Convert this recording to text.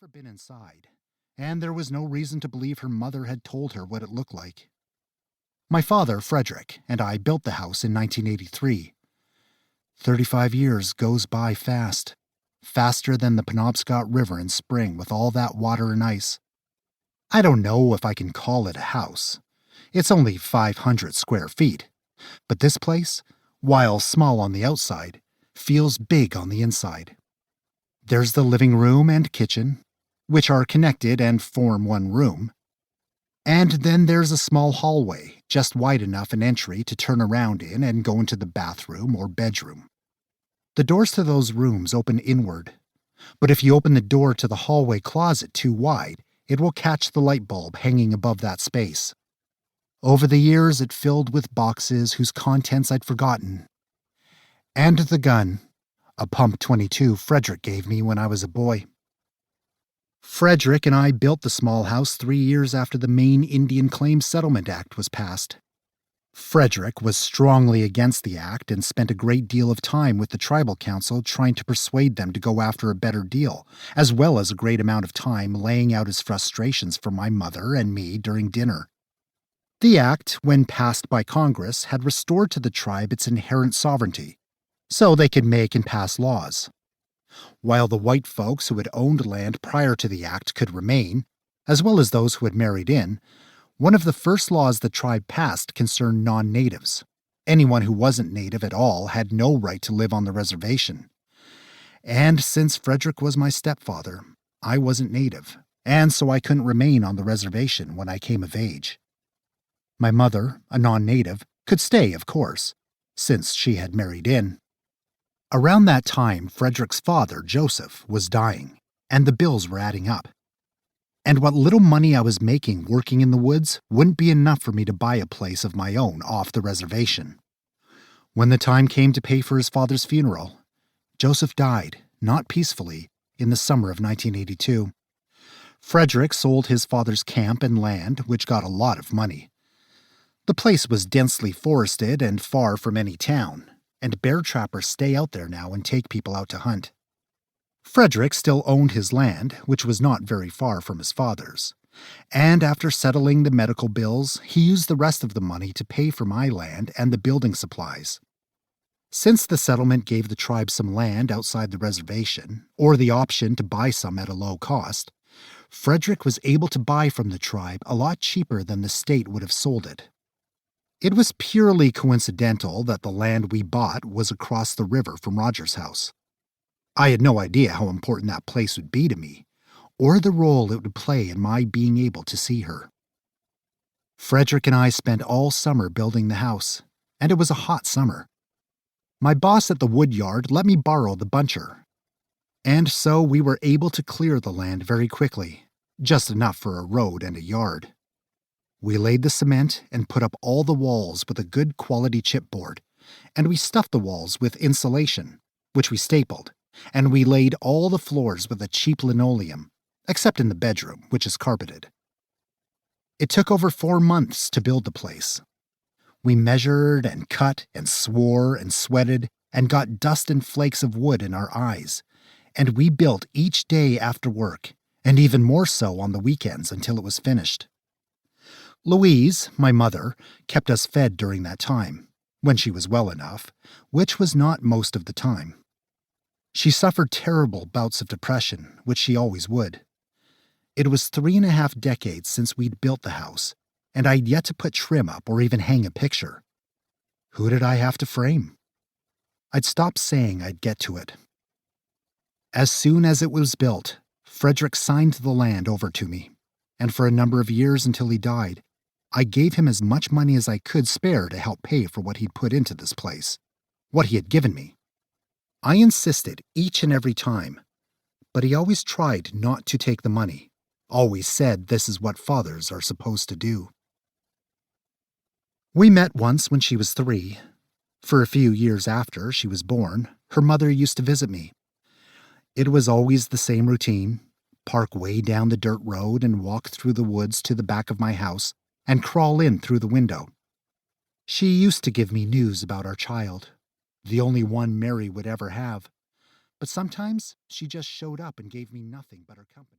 never been inside, and there was no reason to believe her mother had told her what it looked like. My father, Frederick, and I built the house in 1983. 35 years goes by fast, faster than the Penobscot River in spring with all that water and ice. I don't know if I can call it a house. It's only 500 square feet, but this place, while small on the outside, feels big on the inside. There's the living room and kitchen, which are connected and form one room. And then there's a small hallway, just wide enough an entry to turn around in and go into the bathroom or bedroom. The doors to those rooms open inward, but if you open the door to the hallway closet too wide, it will catch the light bulb hanging above that space. Over the years, it filled with boxes whose contents I'd forgotten. And the gun, a pump 22 Frederick gave me when I was a boy. Frederick and I built the small house 3 years after the Maine Indian Claims Settlement Act was passed. Frederick was strongly against the act and spent a great deal of time with the tribal council trying to persuade them to go after a better deal, as well as a great amount of time laying out his frustrations for my mother and me during dinner. The act, when passed by Congress, had restored to the tribe its inherent sovereignty, so they could make and pass laws. While the white folks who had owned land prior to the act could remain, as well as those who had married in, one of the first laws the tribe passed concerned non-natives. Anyone who wasn't native at all had no right to live on the reservation. And since Frederick was my stepfather, I wasn't native, and so I couldn't remain on the reservation when I came of age. My mother, a non-native, could stay, of course, since she had married in. Around that time, Frederick's father, Joseph, was dying, and the bills were adding up. And what little money I was making working in the woods wouldn't be enough for me to buy a place of my own off the reservation. When the time came to pay for his father's funeral, Joseph died, not peacefully, in the summer of 1982. Frederick sold his father's camp and land, which got a lot of money. The place was densely forested and far from any town, and bear trappers stay out there now and take people out to hunt. Frederick still owned his land, which was not very far from his father's, and after settling the medical bills, he used the rest of the money to pay for my land and the building supplies. Since the settlement gave the tribe some land outside the reservation, or the option to buy some at a low cost, Frederick was able to buy from the tribe a lot cheaper than the state would have sold it. It was purely coincidental that the land we bought was across the river from Roger's house. I had no idea how important that place would be to me, or the role it would play in my being able to see her. Frederick and I spent all summer building the house, and it was a hot summer. My boss at the wood yard let me borrow the buncher, and so we were able to clear the land very quickly, just enough for a road and a yard. We laid the cement and put up all the walls with a good quality chipboard, and we stuffed the walls with insulation, which we stapled, and we laid all the floors with a cheap linoleum, except in the bedroom, which is carpeted. It took over 4 months to build the place. We measured and cut and swore and sweated and got dust and flakes of wood in our eyes, and we built each day after work, and even more so on the weekends until it was finished. Louise, my mother, kept us fed during that time, when she was well enough, which was not most of the time. She suffered terrible bouts of depression, which she always would. It was 3.5 decades since we'd built the house, and I'd yet to put trim up or even hang a picture. Who did I have to frame? I'd stopped saying I'd get to it. As soon as it was built, Frederick signed the land over to me, and for a number of years until he died, I gave him as much money as I could spare to help pay for what he'd put into this place, what he had given me. I insisted each and every time, but he always tried not to take the money, always said this is what fathers are supposed to do. We met once when she was 3. For a few years after she was born, her mother used to visit me. It was always the same routine: park way down the dirt road and walk through the woods to the back of my house and crawl in through the window. She used to give me news about our child, the only one Mary would ever have, but sometimes she just showed up and gave me nothing but her company.